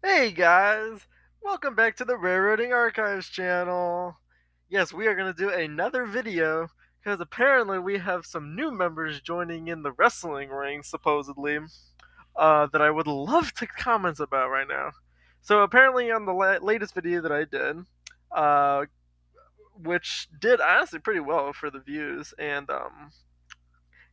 Hey guys, welcome back to the Railroading Archives channel. Yes, we are going to do another video because apparently we have some new members joining in the wrestling ring, supposedly, that I would love to comment about right now. So apparently on the latest video that I did, uh, which did honestly pretty well for the views and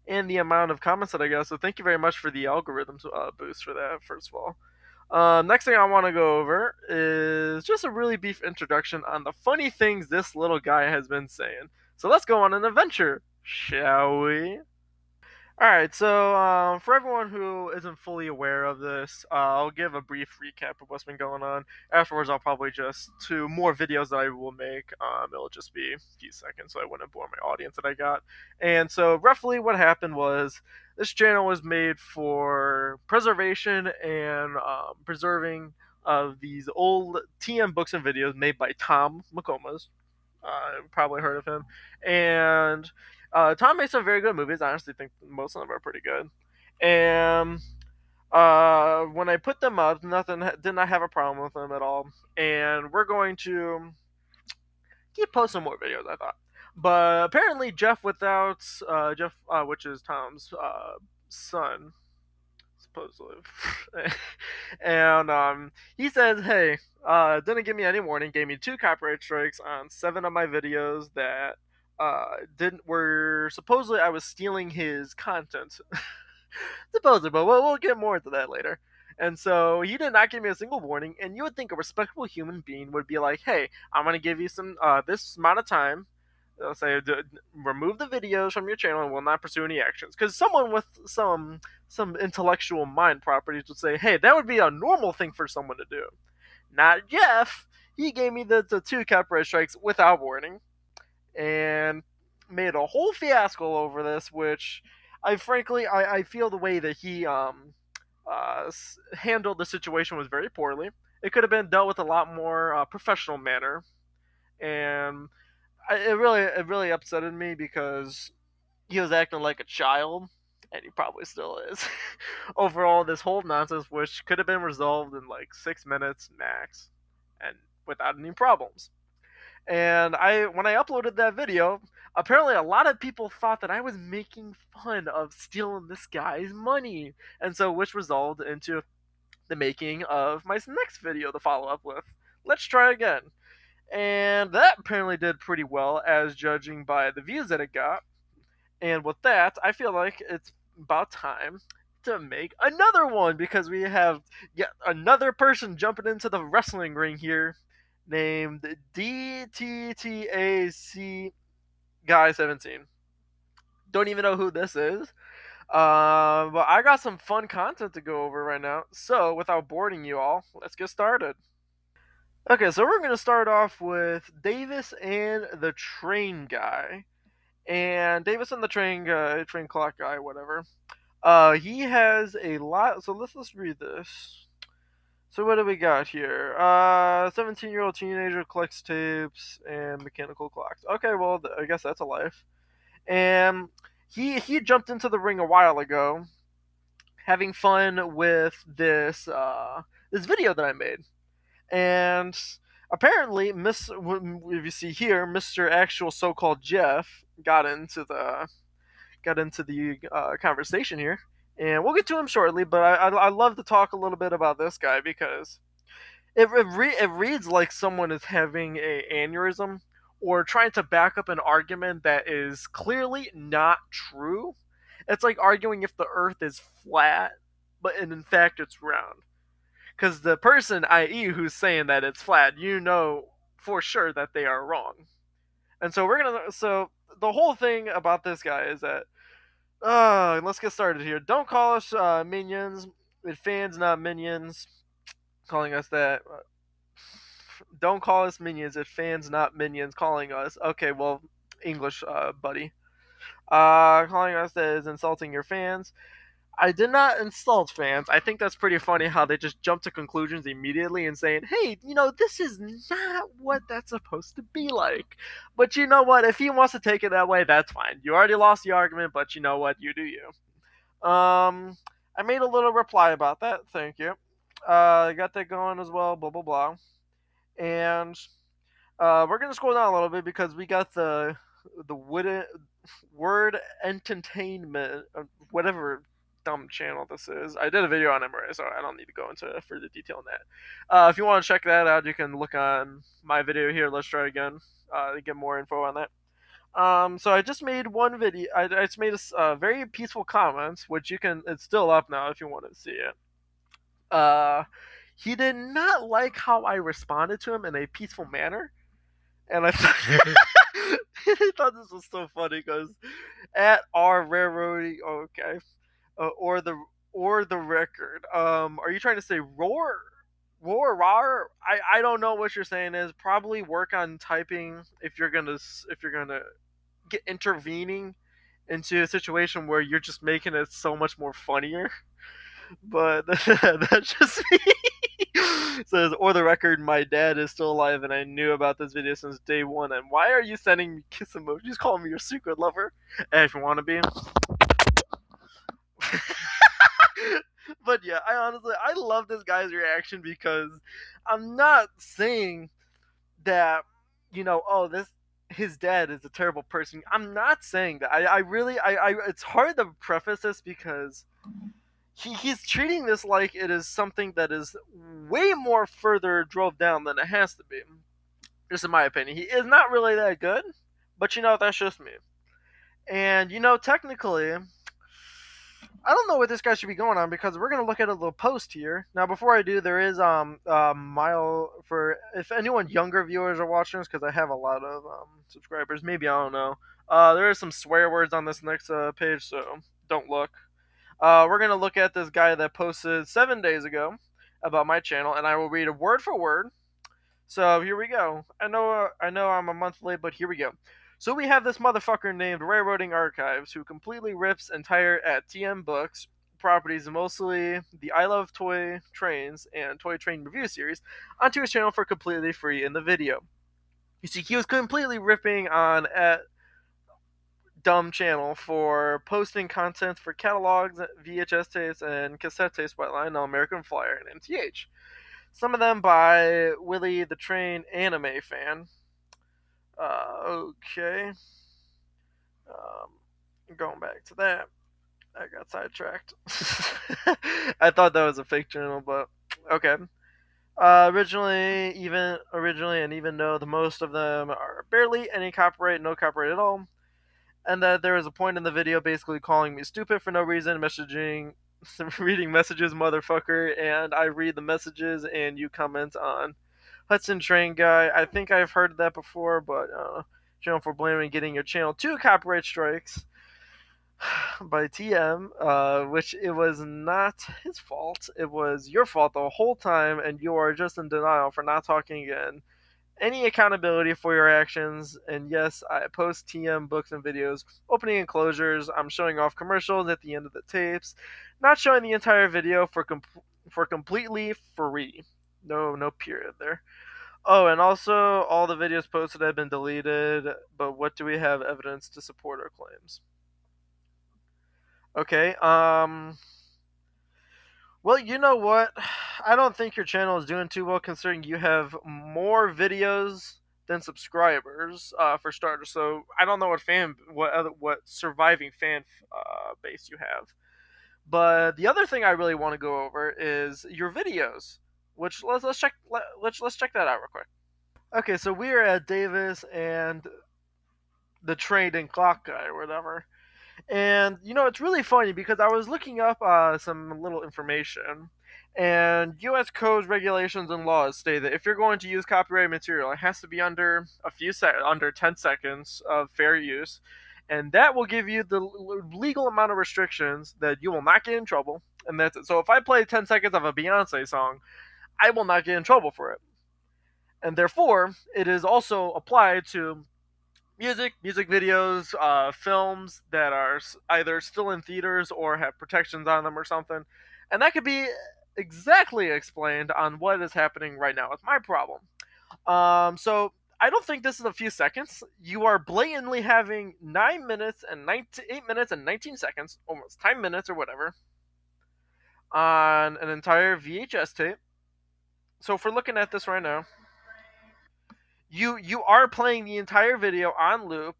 the amount of comments that I got, so thank you very much for the algorithm boost for that, first of all. Next thing I want to go over is just a really brief introduction on the funny things this little guy has been saying. So let's go on an adventure, shall we? Alright, so for everyone who isn't fully aware of this, I'll give a brief recap of what's been going on. Afterwards, I'll probably just, to more videos that I will make, it'll just be a few seconds so I wouldn't bore my audience that I got. And so, roughly what happened was, this channel was made for preservation and preserving of these old TM books and videos made by Tom McComas. Probably heard of him. And Tom made some very good movies. I honestly think most of them are pretty good. And when I put them up, nothing did not have a problem with them at all. And we're going to keep posting more videos. I thought, but apparently which is Tom's son, supposedly, and he says, "Hey, didn't give me any warning. Gave me two copyright strikes on 7 of my videos that didn't were supposedly I was stealing his content. Supposedly, but we'll get more into that later." And so he did not give me a single warning. And you would think a respectable human being would be like, "Hey, I'm gonna give you some this amount of time. They'll say remove the videos from your channel and will not pursue any actions." Because someone with some intellectual mind properties would say, "Hey, that would be a normal thing for someone to do." Not Jeff. He gave me the two copyright strikes without warning and made a whole fiasco over this, which I feel the way that he handled the situation was very poorly. It could have been dealt with a lot more professional manner, and it really upsetted me because he was acting like a child, and he probably still is. Overall, this whole nonsense, which could have been resolved in like 6 minutes max, and without any problems. And when I uploaded that video, apparently a lot of people thought that I was making fun of stealing this guy's money, and so which resolved into the making of my next video to follow up with. Let's try again. And that apparently did pretty well, as judging by the views that it got. And with that, I feel like it's about time to make another one because we have yet another person jumping into the wrestling ring here named DTTAC Guy 17. Don't even know who this is. But I got some fun content to go over right now. So, without boring you all, let's get started. Okay, so we're going to start off with Davis and the Train Guy. And Davis and the Train Guy, Train Clock Guy, whatever. He has a lot. So let's read this. So what do we got here? 17-year-old teenager collects tapes and mechanical clocks. Okay, well, I guess that's a life. And he jumped into the ring a while ago, having fun with this video that I made. And apparently, if you see here, Mr. Actual So-Called Jeff got into the conversation here, and we'll get to him shortly. But I love to talk a little bit about this guy because it reads like someone is having a aneurysm or trying to back up an argument that is clearly not true. It's like arguing if the Earth is flat, but in fact it's round. Because the person, i.e., who's saying that it's flat, you know for sure that they are wrong. And so so the whole thing about this guy is that let's get started here. Don't call us minions. With fans, not minions. Calling us that. Don't call us minions. If fans, not minions, calling us. Okay, well, English, buddy. Calling us that is insulting your fans. I did not insult fans. I think that's pretty funny how they just jump to conclusions immediately and saying, hey, this is not what that's supposed to be like. But you know what? If he wants to take it that way, that's fine. You already lost the argument, but you know what? You do you. I made a little reply about that. Thank you. Got that going as well. Blah blah blah. And we're gonna scroll down a little bit because we got the word entertainment, whatever dumb channel this is. I did a video on it, already, so I don't need to go into further detail on that. If you want to check that out, you can look on my video here. Let's try again to get more info on that. So I just made one video. I just made a very peaceful comment, which you can. It's still up now if you want to see it. Uh, he did not like how I responded to him in a peaceful manner, and I thought, I thought this was so funny because at our railroading, okay, or the record. Are you trying to say roar? I don't know what you're saying is. Probably work on typing if you're gonna get intervening into a situation where you're just making it so much more funnier. But that's just me. Says, or the record, my dad is still alive and I knew about this video since day one. And why are you sending me kiss emojis? Calling me your secret lover. And if you want to be. But yeah, I love this guy's reaction because I'm not saying that, oh, his dad is a terrible person. I'm not saying that. I really, it's hard to preface this because he's treating this like it is something that is way more further drove down than it has to be. Just in my opinion, he is not really that good, but that's just me. And technically, I don't know what this guy should be going on because we're gonna look at a little post here. Now, before I do, there is mile for if anyone younger viewers are watching this because I have a lot of subscribers. Maybe I don't know. There are some swear words on this next page, so don't look. We're gonna look at this guy that posted 7 days ago about my channel, and I will read it word for word. So here we go. I know I'm a month late, but here we go. So we have this motherfucker named Railroading Archives who completely rips entire at TM Books properties, mostly the I Love Toy Trains and Toy Train Review series, onto his channel for completely free in the video. You see, he was completely ripping on at dumb channel for posting content for catalogs, VHS tapes, and cassette tapes by Line American Flyer and MTH. Some of them by Willie the Train Anime Fan. Okay. Going back to that, I got sidetracked. I thought that was a fake channel, but okay. Originally, and even though the most of them are barely any copyright, no copyright at all, and that there was a point in the video basically calling me stupid for no reason, reading messages, motherfucker, and I read the messages and you comment on Hudson Train Guy. I think I've heard that before, but channel for blaming getting your channel 2 copyright strikes by TM, which it was not his fault. It was your fault the whole time, and you are just in denial for not talking again. Any accountability for your actions, and yes, I post TM books and videos, opening and closures. I'm showing off commercials at the end of the tapes, not showing the entire video for completely free. No period there. Oh, and also all the videos posted have been deleted, but what do we have evidence to support our claims? Okay, well, you know what? I don't think your channel is doing too well considering you have more videos than subscribers, for starters. So I don't know what surviving fan base you have. But the other thing I really want to go over is your videos, which let's check that out real quick. Okay, so we are at Davis and the Trained and Clock Guy or whatever. And it's really funny because I was looking up some little information, and U.S. codes, regulations, and laws state that if you're going to use copyrighted material, it has to be under under 10 seconds of fair use, and that will give you the legal amount of restrictions that you will not get in trouble. And that's it. So if I play 10 seconds of a Beyonce song, I will not get in trouble for it, and therefore it is also applied to music videos, films that are either still in theaters or have protections on them or something, and that could be exactly explained on what is happening right now with my problem. So I don't think this is a few seconds. You are blatantly having 8 minutes and 19 seconds, almost 10 minutes or whatever, on an entire VHS tape. So if we're looking at this right now, you are playing the entire video on loop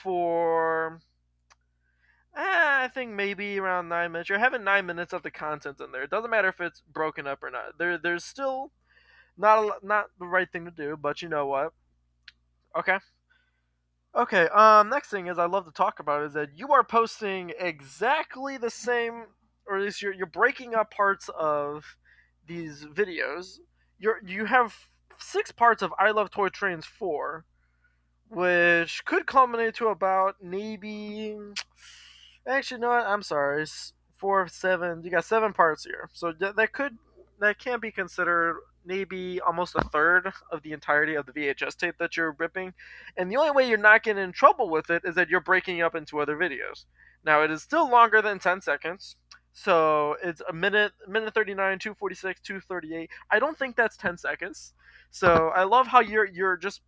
for I think maybe around 9 minutes. You're having 9 minutes of the content in there. It doesn't matter if it's broken up or not. There's still not the right thing to do, but you know what? Okay. Okay. Next thing is I love to talk about is that you are posting exactly the same, or at least you're breaking up parts of these videos. You have 6 parts of I Love Toy Trains 4, which could culminate to about maybe. Actually, no, I'm sorry. 4, 7. You got 7 parts here, so that can be considered maybe almost a third of the entirety of the VHS tape that you're ripping. And the only way you're not getting in trouble with it is that you're breaking up into other videos. Now, it is still longer than 10 seconds. So it's minute 39, 2:46, 2:38. I don't think that's 10 seconds. So I love how you're just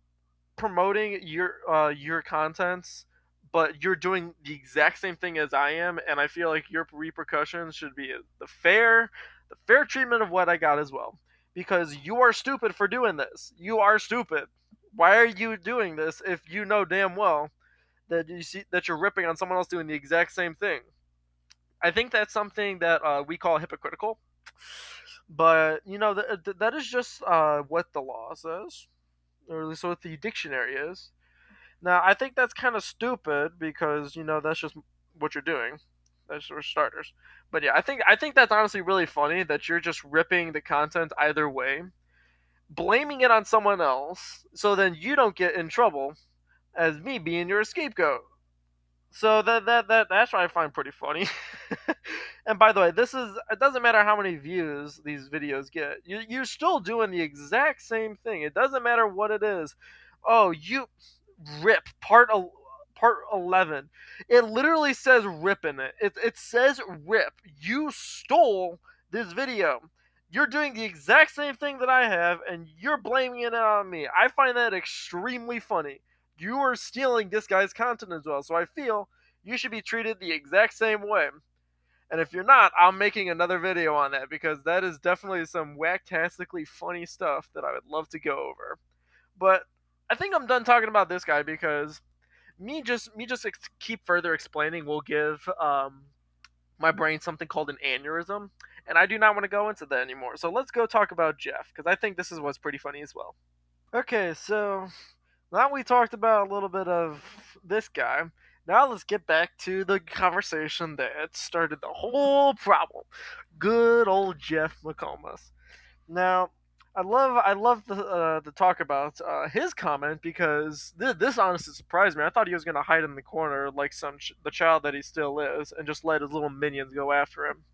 promoting your contents, but you're doing the exact same thing as I am, and I feel like your repercussions should be the fair treatment of what I got as well. Because you are stupid for doing this. You are stupid. Why are you doing this if you know damn well that you see that you're ripping on someone else doing the exact same thing? I think that's something that we call hypocritical. But that is just what the law says, or at least what the dictionary is. Now, I think that's kind of stupid because that's just what you're doing. That's for starters. But yeah, I think that's honestly really funny that you're just ripping the content either way, blaming it on someone else, so then you don't get in trouble as me being your scapegoat. So that's what I find pretty funny. And by the way, it doesn't matter how many views these videos get. You're still doing the exact same thing. It doesn't matter what it is. Oh, you rip part 11. It literally says rip in it. It says rip. You stole this video. You're doing the exact same thing that I have, and you're blaming it on me. I find that extremely funny. You are stealing this guy's content as well, so I feel you should be treated the exact same way. And if you're not, I'm making another video on that because that is definitely some whacktastically funny stuff that I would love to go over. But I think I'm done talking about this guy because me just keep further explaining will give my brain something called an aneurysm, and I do not want to go into that anymore. So let's go talk about Jeff because I think this is what's pretty funny as well. Okay, so now we talked about a little bit of this guy. Now let's get back to the conversation that started the whole problem. Good old Jeff McComas. Now, I love the talk about his comment because this honestly surprised me. I thought he was gonna hide in the corner like the child that he still is and just let his little minions go after him.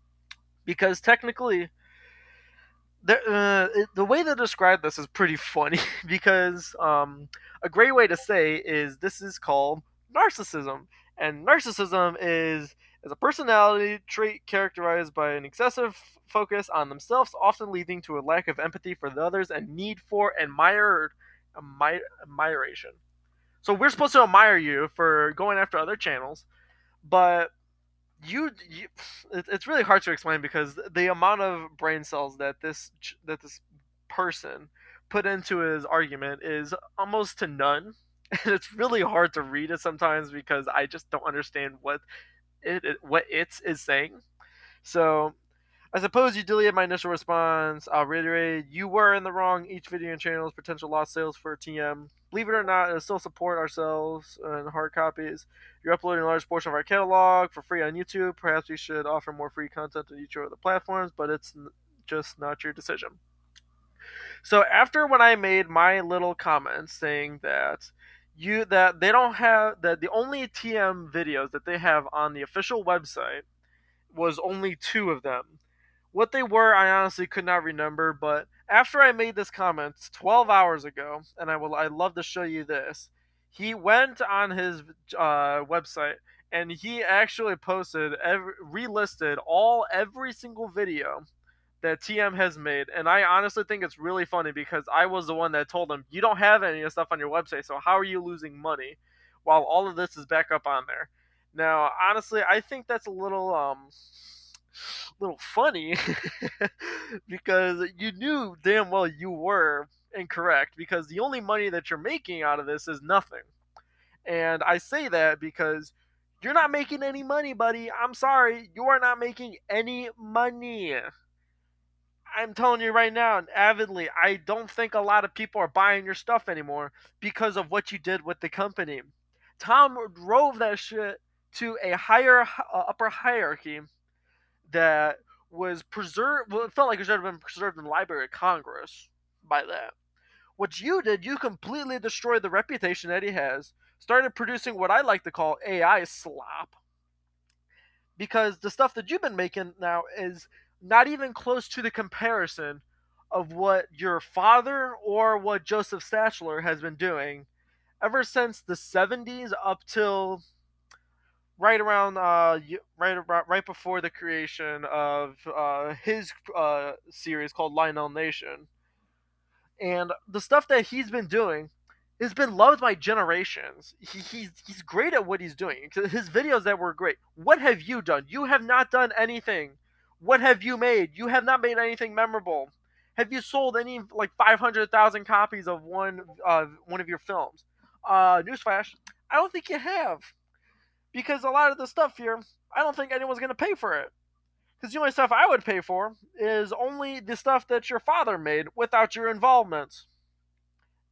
Because technically, the way they describe this is pretty funny because a great way to say is this is called narcissism, and narcissism is a personality trait characterized by an excessive focus on themselves, often leading to a lack of empathy for the others and need for admiration. So we're supposed to admire you for going after other channels, but you it's really hard to explain because the amount of brain cells that this person put into his argument is almost to none. And it's really hard to read it sometimes because I just don't understand what it is saying. So I suppose you deleted my initial response. I'll reiterate, you were in the wrong. Each video and channel is potential lost sales for TM. Believe it or not, it'll still support ourselves and hard copies. You're uploading a large portion of our catalog for free on YouTube. Perhaps we should offer more free content to each of the platforms, but it's just not your decision. So after when I made my little comment saying that they don't have that the only TM videos that they have on the official website was only 2 of them. What they were, I honestly could not remember, but after I made this comment 12 hours ago, and I'd love to show you this, he went on his website and he actually relisted every single video that TM has made, and I honestly think it's really funny because I was the one that told him you don't have any of this stuff on your website, so how are you losing money while all of this is back up on there? Now, honestly, I think that's a little little funny because you knew damn well you were incorrect because the only money that you're making out of this is nothing. And I say that because you're not making any money, buddy. I'm sorry, you are not making any money. I'm telling you right now, avidly, I don't think a lot of people are buying your stuff anymore because of what you did with the company. Tom drove that shit to a higher, upper hierarchy that was preserved. Well, it felt like it should have been preserved in the Library of Congress by that. What you did, you completely destroyed the reputation that he has. Started producing what I like to call AI slop, because the stuff that you've been making now is not even close to the comparison of what your father or what Joseph Statler has been doing ever since the 70s up till right around right before the creation of his series called Lionel Nation. And the stuff that he's been doing has been loved by generations. He's great at what he's doing. His videos that were great. What have you done? You have not done anything. What have you made? You have not made anything memorable. Have you sold any like 500,000 copies of one of your films? Newsflash: I don't think you have, because a lot of the stuff here, I don't think anyone's gonna pay for it. Because the only stuff I would pay for is only the stuff that your father made without your involvement.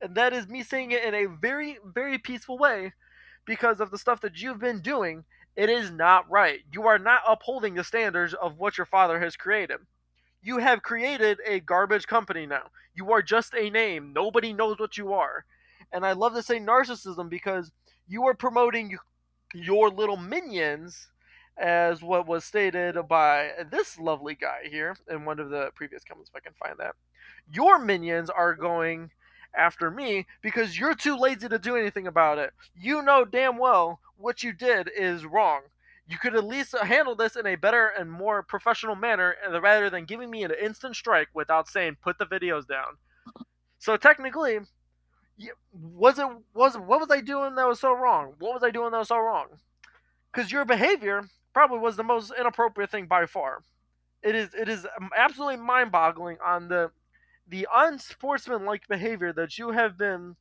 And that is me saying it in a very, very peaceful way, because of the stuff that you've been doing. It is not right. You are not upholding the standards of what your father has created. You have created a garbage company now. You are just a name. Nobody knows what you are. And I love to say narcissism because you are promoting your little minions, as what was stated by this lovely guy here in one of the previous comments, if I can find that. Your minions are going after me because you're too lazy to do anything about it. You know damn well what you did is wrong. You could at least handle this in a better and more professional manner rather than giving me an instant strike without saying put the videos down. So technically, what was I doing that was so wrong? What was I doing that was so wrong? Because your behavior probably was the most inappropriate thing by far. It is absolutely mind-boggling on the unsportsmanlike behavior that you have been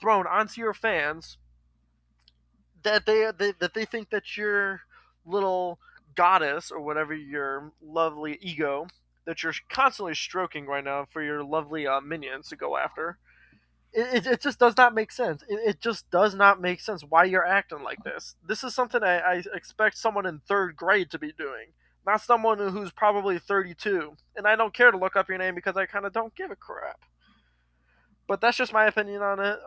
thrown onto your fans, that they think that your little goddess or whatever, your lovely ego that you're constantly stroking right now for your lovely minions to go after. It just does not make sense. It just does not make sense why you're acting like this. This is something I expect someone in third grade to be doing, not someone who's probably 32. And I don't care to look up your name because I kind of don't give a crap. But that's just my opinion on it.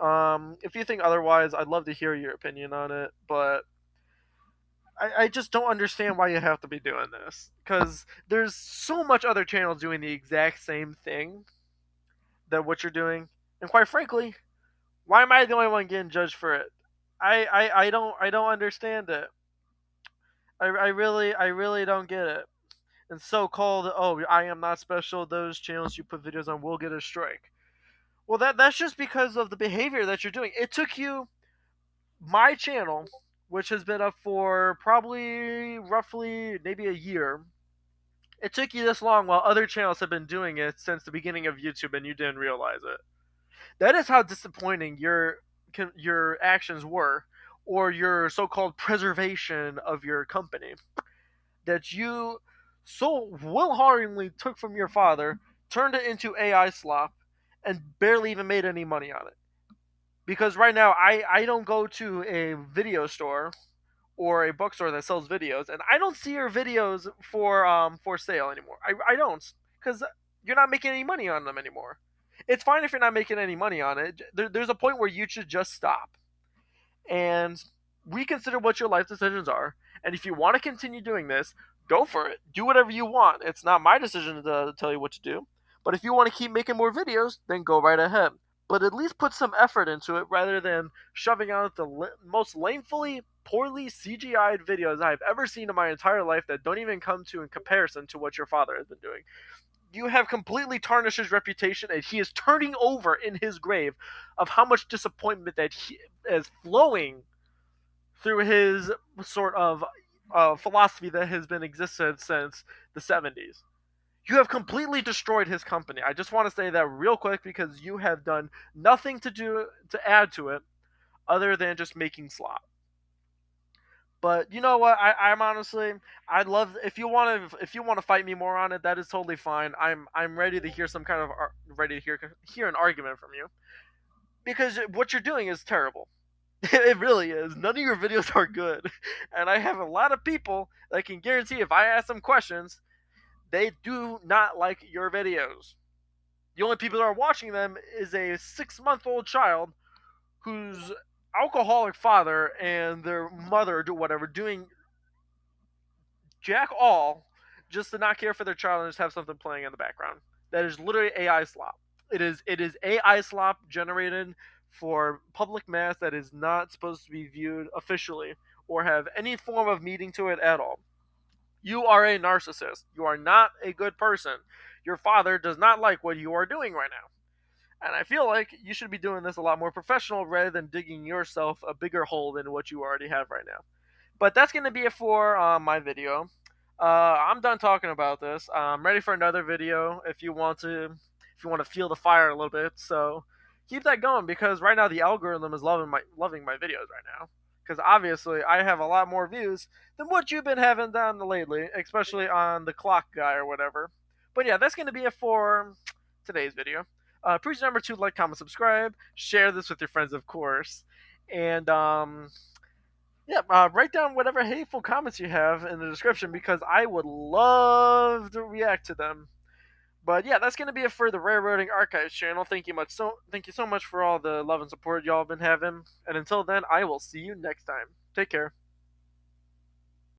If you think otherwise, I'd love to hear your opinion on it. But I just don't understand why you have to be doing this. Because there's so much other channels doing the exact same thing that what you're doing. And quite frankly, why am I the only one getting judged for it? I don't understand it. I really don't get it. And so-called, oh, I am not special, those channels you put videos on will get a strike. Well, that's just because of the behavior that you're doing. It took you, my channel, which has been up for probably roughly maybe a year. It took you this long while other channels have been doing it since the beginning of YouTube and you didn't realize it. That is how disappointing your actions were, or your so-called preservation of your company, that you so willingly took from your father, turned it into AI slop, and barely even made any money on it. Because right now, I don't go to a video store or a bookstore that sells videos, and I don't see your videos for sale anymore. I don't, because you're not making any money on them anymore. It's fine if you're not making any money on it. There's a point where you should just stop and reconsider what your life decisions are. And if you want to continue doing this, go for it. Do whatever you want. It's not my decision to tell you what to do. But if you want to keep making more videos, then go right ahead. But at least put some effort into it rather than shoving out the most lamefully, poorly CGI'd videos I've ever seen in my entire life that don't even come to in comparison to what your father has been doing. You have completely tarnished his reputation, and he is turning over in his grave of how much disappointment that he is flowing through his sort of philosophy that has been existed since the 70s. You have completely destroyed his company. I just want to say that real quick because you have done nothing to add to it other than just making slop. But you know what? I'm honestly, I'd love if you want to fight me more on it. That is totally fine. I'm ready to hear some kind of ready to hear an argument from you because what you're doing is terrible. It really is. None of your videos are good, and I have a lot of people that can guarantee if I ask them questions, they do not like your videos. The only people that are watching them is a 6-month-old child whose alcoholic father and their mother do whatever doing jack all just to not care for their child and just have something playing in the background. That is literally AI slop. It is AI slop generated for public mass that is not supposed to be viewed officially or have any form of meaning to it at all. You are a narcissist. You are not a good person. Your father does not like what you are doing right now. And I feel like you should be doing this a lot more professional rather than digging yourself a bigger hole than what you already have right now. But that's going to be it for my video. I'm done talking about this. I'm ready for another video if you want to feel the fire a little bit. So keep that going because right now the algorithm is loving my videos right now. Because obviously I have a lot more views than what you've been having done lately, especially on the clock guy or whatever. But yeah, that's going to be it for today's video. Please remember to like, comment, subscribe, share this with your friends, of course, and yeah, write down whatever hateful comments you have in the description because I would love to react to them. But yeah, that's gonna be it for the Railroading Archives channel. Thank you so much for all the love and support y'all have been having. And until then, I will see you next time. Take care.